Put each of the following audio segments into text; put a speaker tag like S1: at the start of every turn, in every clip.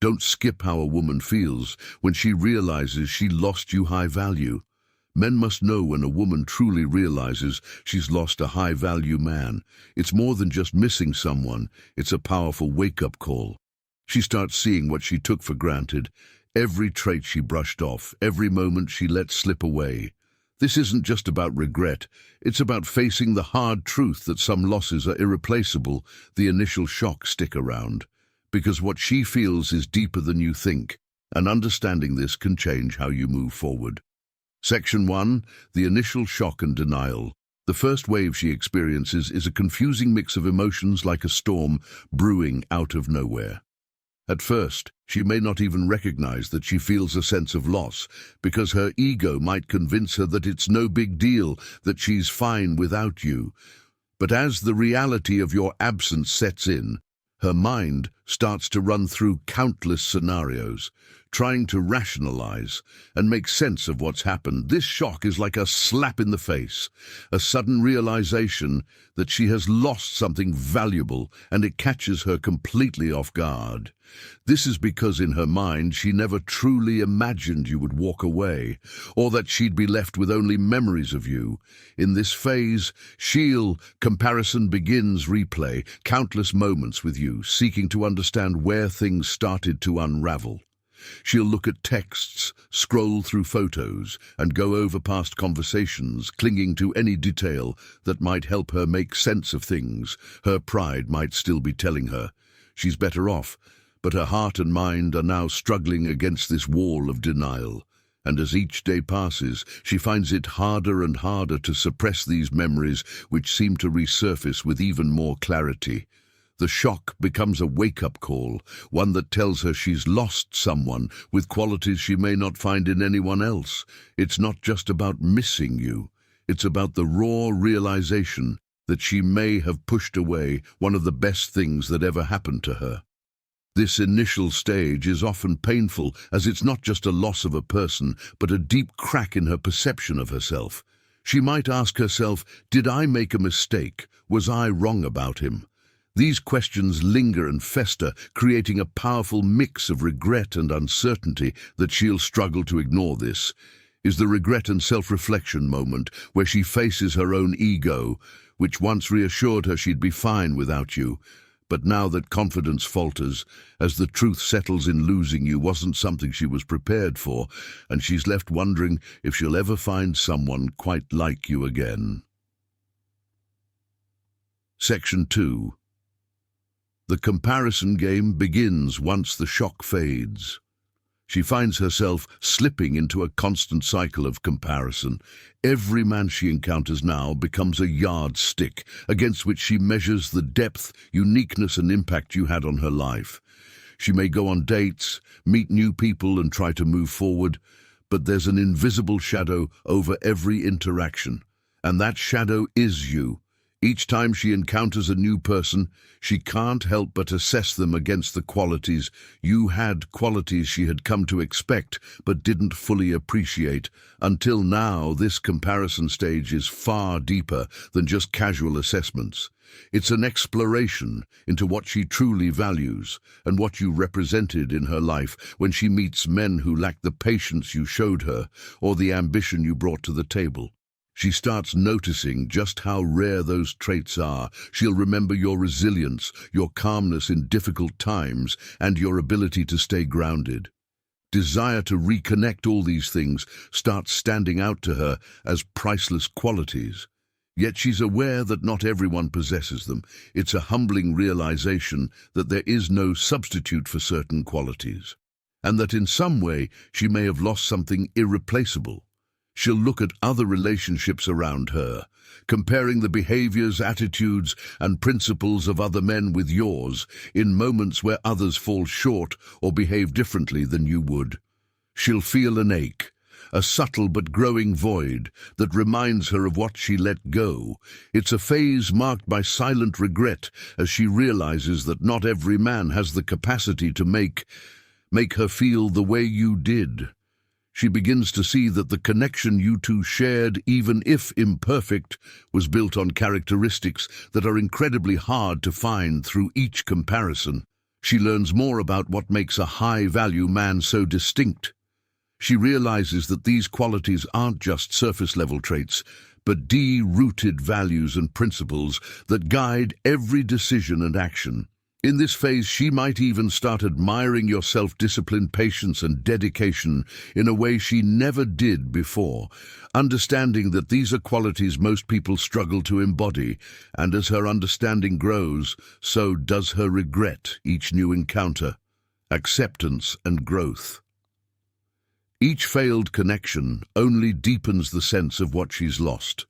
S1: Don't skip how a woman feels when she realizes she lost you high value. Men must know when a woman truly realizes she's lost a high-value man. It's more than just missing someone, it's a powerful wake-up call. She starts seeing what she took for granted, every trait she brushed off, every moment she let slip away. This isn't just about regret, it's about facing the hard truth that some losses are irreplaceable. The initial shocks stick around, because what she feels is deeper than you think, and understanding this can change how you move forward. Section 1. The initial shock and denial. The first wave she experiences is a confusing mix of emotions like a storm brewing out of nowhere. At first, she may not even recognize that she feels a sense of loss, because her ego might convince her that it's no big deal, that she's fine without you. But as the reality of your absence sets in, her mind starts to run through countless scenarios, trying to rationalize and make sense of what's happened. This shock is like a slap in the face, a sudden realization that she has lost something valuable, and it catches her completely off guard. This is because in her mind she never truly imagined you would walk away, or that she'd be left with only memories of you. In this phase, comparison begins replay countless moments with you, seeking to understand where things started to unravel. She'll look at texts, scroll through photos, and go over past conversations, clinging to any detail that might help her make sense of things. Her pride might still be telling her she's better off, but her heart and mind are now struggling against this wall of denial. And as each day passes, she finds it harder and harder to suppress these memories, which seem to resurface with even more clarity. The shock becomes a wake-up call, one that tells her she's lost someone with qualities she may not find in anyone else. It's not just about missing you. It's about the raw realization that she may have pushed away one of the best things that ever happened to her. This initial stage is often painful, as it's not just a loss of a person, but a deep crack in her perception of herself. She might ask herself, did I make a mistake? Was I wrong about him? These questions linger and fester, creating a powerful mix of regret and uncertainty that she'll struggle to ignore. This is the regret and self-reflection moment, where she faces her own ego, which once reassured her she'd be fine without you. But now that confidence falters, as the truth settles in losing you wasn't something she was prepared for, and she's left wondering if she'll ever find someone quite like you again. Section 2. The comparison game begins once the shock fades. She finds herself slipping into a constant cycle of comparison. Every man she encounters now becomes a yardstick against which she measures the depth, uniqueness, and impact you had on her life. She may go on dates, meet new people, and try to move forward, but there's an invisible shadow over every interaction, and that shadow is you. Each time she encounters a new person, she can't help but assess them against the qualities you had, qualities she had come to expect but didn't fully appreciate. Until now, this comparison stage is far deeper than just casual assessments. It's an exploration into what she truly values and what you represented in her life when she meets men who lack the patience you showed her or the ambition you brought to the table. She starts noticing just how rare those traits are. She'll remember your resilience, your calmness in difficult times, and your ability to stay grounded. Desire to reconnect all these things starts standing out to her as priceless qualities. Yet she's aware that not everyone possesses them. It's a humbling realization that there is no substitute for certain qualities, and that in some way she may have lost something irreplaceable. She'll look at other relationships around her, comparing the behaviors, attitudes, and principles of other men with yours in moments where others fall short or behave differently than you would. She'll feel an ache, a subtle but growing void that reminds her of what she let go. It's a phase marked by silent regret as she realizes that not every man has the capacity to make her feel the way you did. She begins to see that the connection you two shared, even if imperfect, was built on characteristics that are incredibly hard to find through each comparison. She learns more about what makes a high-value man so distinct. She realizes that these qualities aren't just surface-level traits, but deep-rooted values and principles that guide every decision and action. In this phase, she might even start admiring your self-discipline, patience, and dedication in a way she never did before, understanding that these are qualities most people struggle to embody, and as her understanding grows, so does her regret each new encounter, acceptance, and growth. Each failed connection only deepens the sense of what she's lost.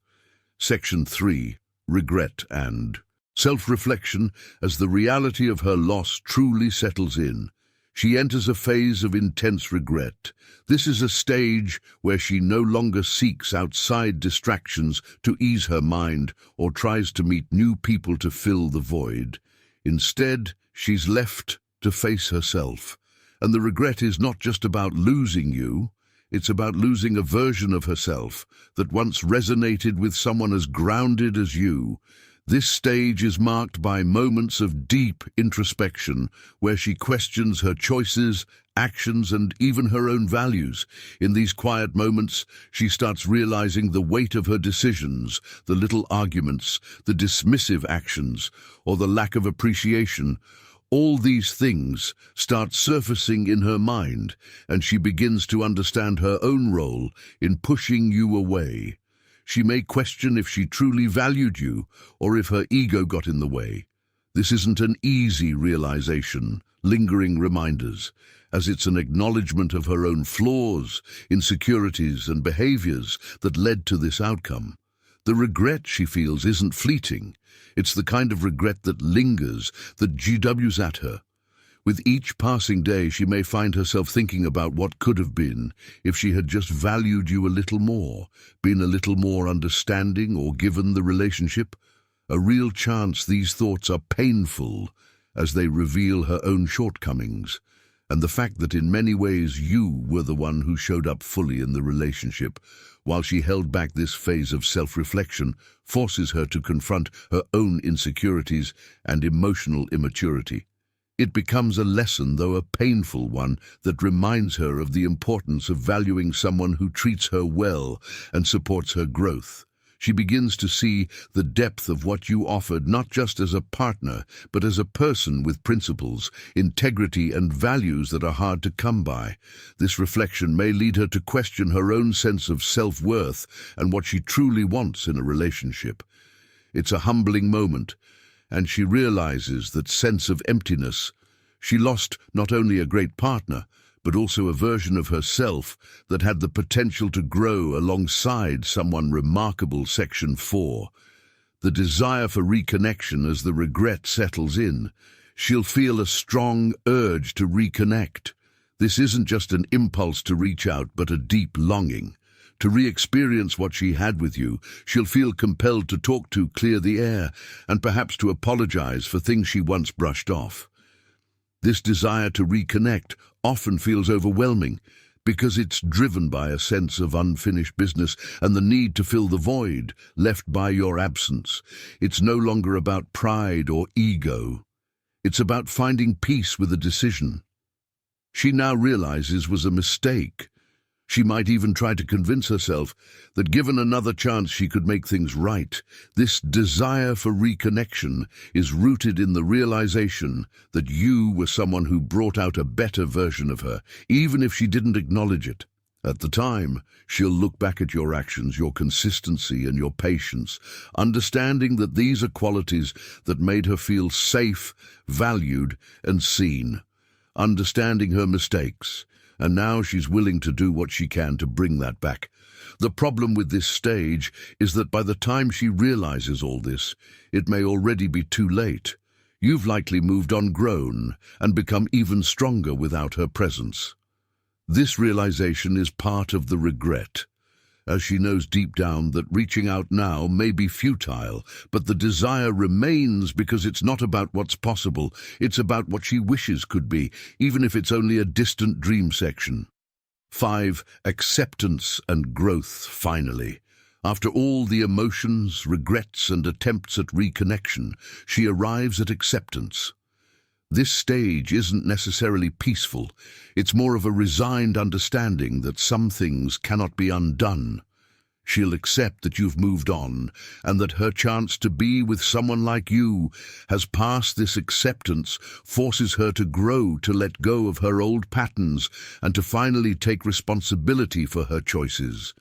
S1: Section 3. Regret and Self-reflection. As the reality of her loss truly settles in, she enters a phase of intense regret. This is a stage where she no longer seeks outside distractions to ease her mind or tries to meet new people to fill the void. Instead, she's left to face herself. And the regret is not just about losing you, it's about losing a version of herself that once resonated with someone as grounded as you. This stage is marked by moments of deep introspection where she questions her choices, actions, and even her own values. In these quiet moments, she starts realizing the weight of her decisions, the little arguments, the dismissive actions, or the lack of appreciation. All these things start surfacing in her mind, and she begins to understand her own role in pushing you away. She may question if she truly valued you, or if her ego got in the way. This isn't an easy realization, lingering reminders, as it's an acknowledgement of her own flaws, insecurities, and behaviors that led to this outcome. The regret she feels isn't fleeting. It's the kind of regret that lingers, that GWs at her. With each passing day, she may find herself thinking about what could have been if she had just valued you a little more, been a little more understanding, or given the relationship a real chance. These thoughts are painful as they reveal her own shortcomings, and the fact that in many ways you were the one who showed up fully in the relationship. While she held back, this phase of self-reflection forces her to confront her own insecurities and emotional immaturity. It becomes a lesson, though a painful one, that reminds her of the importance of valuing someone who treats her well and supports her growth. She begins to see the depth of what you offered, not just as a partner, but as a person with principles, integrity, and values that are hard to come by. This reflection may lead her to question her own sense of self-worth and what she truly wants in a relationship. It's a humbling moment, and she realizes that sense of emptiness. She lost not only a great partner, but also a version of herself that had the potential to grow alongside someone remarkable. Section 4. The desire for reconnection. As the regret settles in, she'll feel a strong urge to reconnect. This isn't just an impulse to reach out, but a deep longing to re-experience what she had with you. She'll feel compelled to talk to, clear the air, and perhaps to apologize for things she once brushed off. This desire to reconnect often feels overwhelming because it's driven by a sense of unfinished business and the need to fill the void left by your absence. It's no longer about pride or ego. It's about finding peace with a decision she now realizes was a mistake. She might even try to convince herself that given another chance she could make things right. This desire for reconnection is rooted in the realization that you were someone who brought out a better version of her, even if she didn't acknowledge it. At the time, she'll look back at your actions, your consistency, and your patience, understanding that these are qualities that made her feel safe, valued, and seen. Understanding her mistakes, and now she's willing to do what she can to bring that back. The problem with this stage is that by the time she realizes all this, it may already be too late. You've likely moved on, grown, and become even stronger without her presence. This realization is part of the regret, as she knows deep down that reaching out now may be futile, but the desire remains because it's not about what's possible, it's about what she wishes could be, even if it's only a distant dream. Section 5. Acceptance and growth. Finally, after all the emotions, regrets, and attempts at reconnection, she arrives at acceptance. This stage isn't necessarily peaceful. It's more of a resigned understanding that some things cannot be undone. She'll accept that you've moved on, and that her chance to be with someone like you has passed. This acceptance forces her to grow, to let go of her old patterns, and to finally take responsibility for her choices.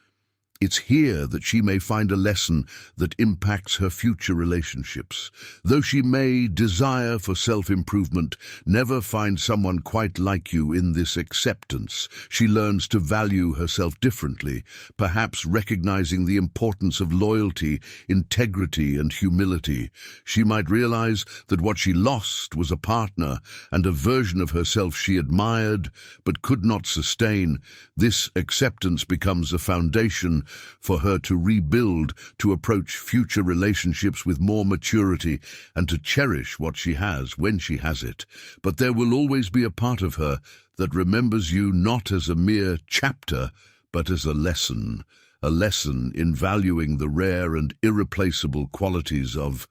S1: It's here that she may find a lesson that impacts her future relationships. Though she may desire for self-improvement, never find someone quite like you. In this acceptance, she learns to value herself differently, perhaps recognizing the importance of loyalty, integrity, and humility. She might realize that what she lost was a partner and a version of herself she admired but could not sustain. This acceptance becomes a foundation for her to rebuild, to approach future relationships with more maturity, and to cherish what she has when she has it. But there will always be a part of her that remembers you not as a mere chapter, but as a lesson in valuing the rare and irreplaceable qualities of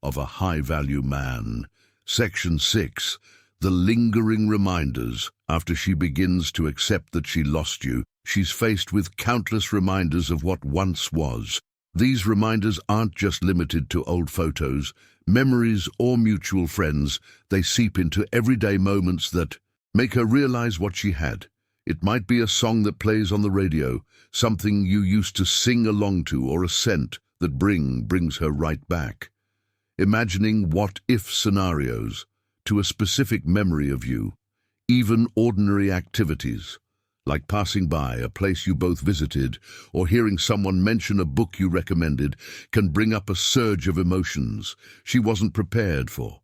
S1: a high-value man. Section 6. The lingering reminders. After she begins to accept that she lost you, she's faced with countless reminders of what once was. These reminders aren't just limited to old photos, memories, or mutual friends. They seep into everyday moments that make her realize what she had. It might be a song that plays on the radio, something you used to sing along to, or a scent that brings her right back. Imagining what-if scenarios to a specific memory of you. Even ordinary activities, like passing by a place you both visited or hearing someone mention a book you recommended, can bring up a surge of emotions she wasn't prepared for.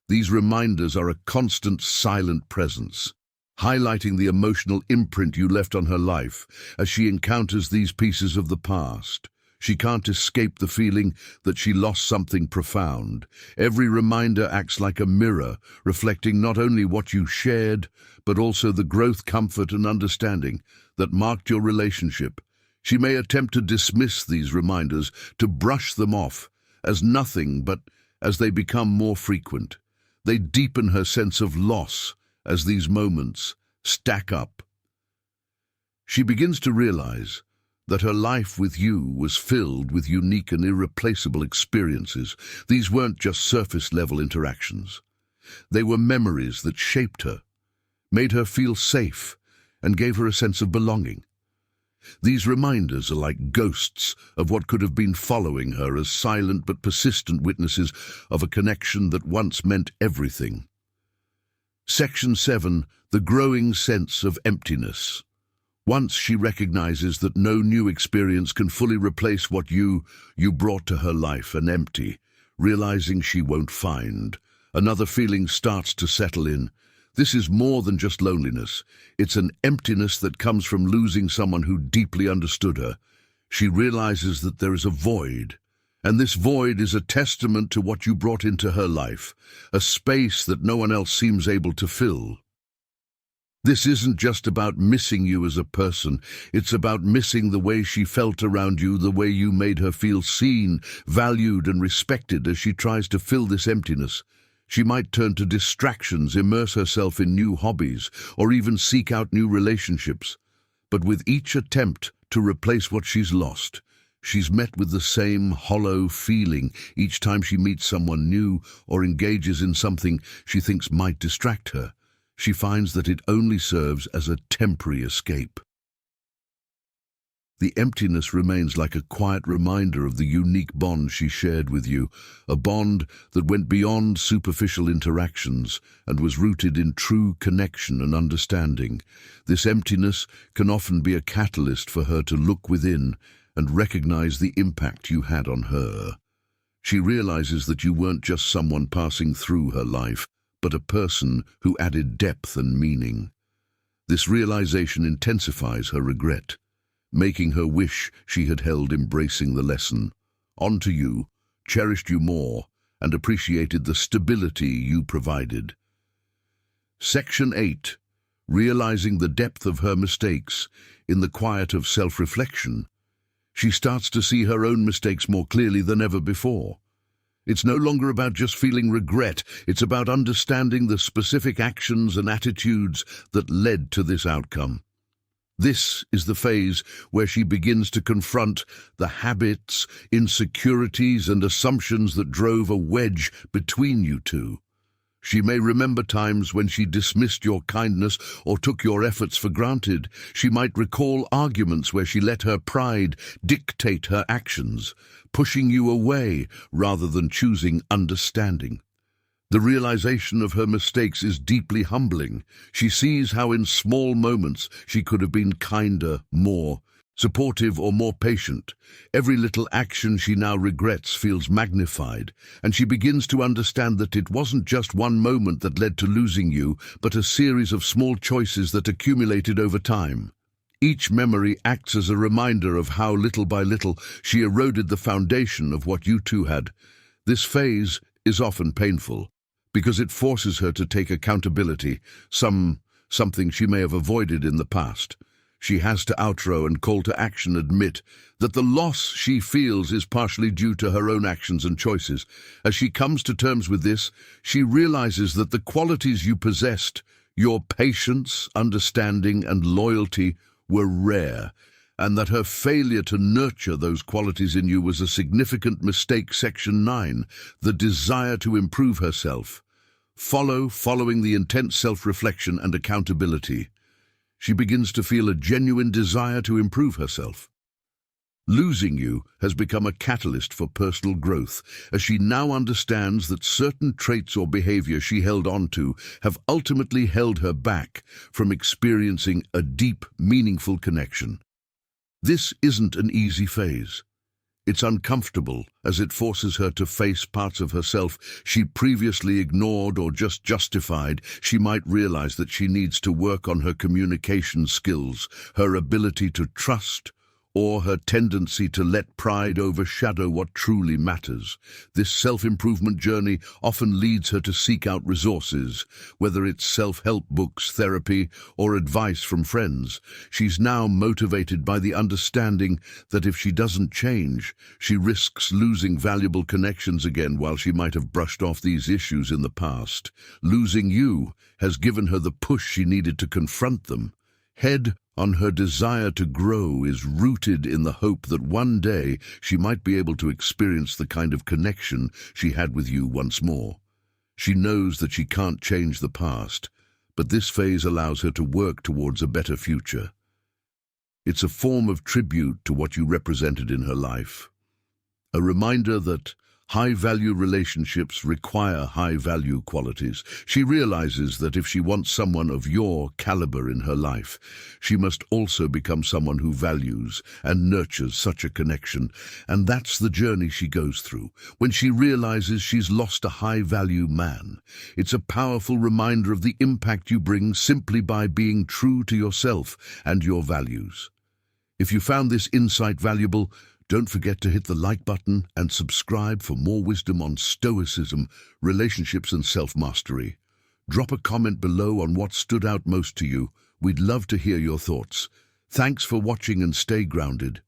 S1: These reminders are a constant, silent presence, highlighting the emotional imprint you left on her life. As she encounters these pieces of the past, she can't escape the feeling that she lost something profound. Every reminder acts like a mirror, reflecting not only what you shared, but also the growth, comfort, and understanding that marked your relationship. She may attempt to dismiss these reminders, to brush them off as nothing, but as they become more frequent, they deepen her sense of loss as these moments stack up. She begins to realize that her life with you was filled with unique and irreplaceable experiences. These weren't just surface-level interactions. They were memories that shaped her, made her feel safe, and gave her a sense of belonging. These reminders are like ghosts of what could have been following her, as silent but persistent witnesses of a connection that once meant everything. Section 7. The growing sense of emptiness. Once she recognizes that no new experience can fully replace what you brought to her life, an empty, realizing she won't find, another feeling starts to settle in. This is more than just loneliness. It's an emptiness that comes from losing someone who deeply understood her. She realizes that there is a void, and this void is a testament to what you brought into her life, a space that no one else seems able to fill. This isn't just about missing you as a person, it's about missing the way she felt around you, the way you made her feel seen, valued, and respected. As she tries to fill this emptiness, she might turn to distractions, immerse herself in new hobbies, or even seek out new relationships. But with each attempt to replace what she's lost, she's met with the same hollow feeling. Each time she meets someone new or engages in something she thinks might distract her, she finds that it only serves as a temporary escape. The emptiness remains like a quiet reminder of the unique bond she shared with you, a bond that went beyond superficial interactions and was rooted in true connection and understanding. This emptiness can often be a catalyst for her to look within and recognize the impact you had on her. She realizes that you weren't just someone passing through her life, but a person who added depth and meaning. This realization intensifies her regret, making her wish she had held embracing the lesson. Onto you, cherished you more, and appreciated the stability you provided. Section 8. Realizing the depth of her mistakes. In the quiet of self-reflection, she starts to see her own mistakes more clearly than ever before. It's no longer about just feeling regret. It's about understanding the specific actions and attitudes that led to this outcome. This is the phase where she begins to confront the habits, insecurities, and assumptions that drove a wedge between you two. She may remember times when she dismissed your kindness or took your efforts for granted. She might recall arguments where she let her pride dictate her actions, pushing you away rather than choosing understanding. The realization of her mistakes is deeply humbling. She sees how in small moments she could have been kinder, more supportive, or more patient. Every little action she now regrets feels magnified, and she begins to understand that it wasn't just one moment that led to losing you, but a series of small choices that accumulated over time. Each memory acts as a reminder of how, little by little, she eroded the foundation of what you two had. This phase is often painful, because it forces her to take accountability, something she may have avoided in the past. She has to outro and call to action admit that the loss she feels is partially due to her own actions and choices. As she comes to terms with this, she realizes that the qualities you possessed, your patience, understanding, and loyalty, were rare, and that her failure to nurture those qualities in you was a significant mistake. Section 9, the desire to improve herself. Following the intense self-reflection and accountability, she begins to feel a genuine desire to improve herself. Losing you has become a catalyst for personal growth, as she now understands that certain traits or behavior she held on to have ultimately held her back from experiencing a deep, meaningful connection. This isn't an easy phase. It's uncomfortable, as it forces her to face parts of herself she previously ignored or just justified. She might realize that she needs to work on her communication skills, her ability to trust, or her tendency to let pride overshadow what truly matters. This self-improvement journey often leads her to seek out resources, whether it's self-help books, therapy, or advice from friends. She's now motivated by the understanding that if she doesn't change, she risks losing valuable connections again. While she might have brushed off these issues in the past, losing you has given her the push she needed to confront them. Head on, her desire to grow is rooted in the hope that one day she might be able to experience the kind of connection she had with you once more. She knows that she can't change the past, but this phase allows her to work towards a better future. It's a form of tribute to what you represented in her life, a reminder that high-value relationships require high-value qualities. She realizes that if she wants someone of your caliber in her life, she must also become someone who values and nurtures such a connection. And that's the journey she goes through. When she realizes she's lost a high-value man, it's a powerful reminder of the impact you bring simply by being true to yourself and your values. If you found this insight valuable, don't forget to hit the like button and subscribe for more wisdom on Stoicism, relationships, and self-mastery. Drop a comment below on what stood out most to you. We'd love to hear your thoughts. Thanks for watching, and stay grounded.